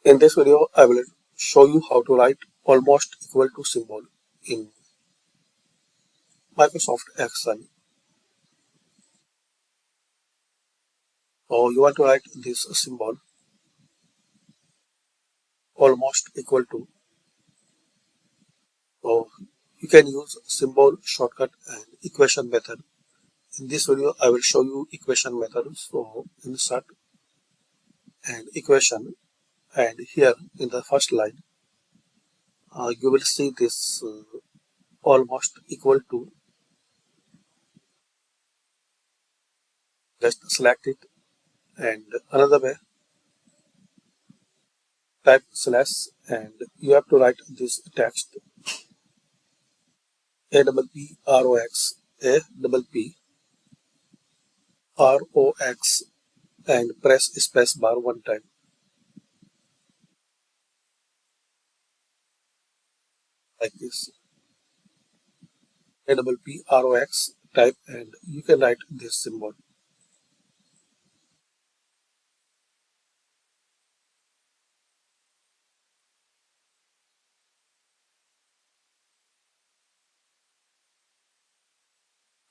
In this video, I will show you how to write almost equal to symbol in Microsoft Excel. So you want to write this symbol almost equal to. So you can use symbol shortcut and equation method. In this video, I will show you equation method. So insert and equation, and here in the first line, you will see this almost equal to. Just select it, and another way, type slash, and you have to write this text A double P R O X, A double P R O X, and press space bar one time. Like this. A double P R O X, type, and you can write this symbol.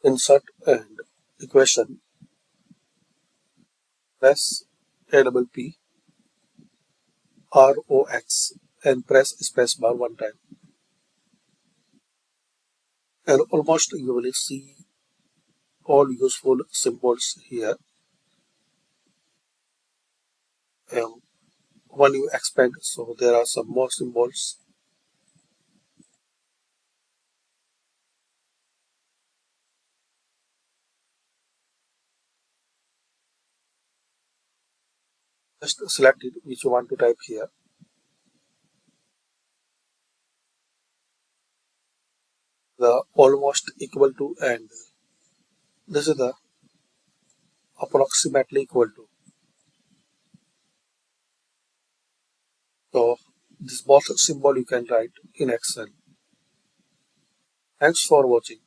Insert and equation, press A double P R O X, and press space bar one time. And almost you will see all useful symbols here. When you expand, so there are some more symbols. Just select it which you want to type here. The almost equal to, and this is the approximately equal to. So this both symbol you can write in Excel. Thanks for watching.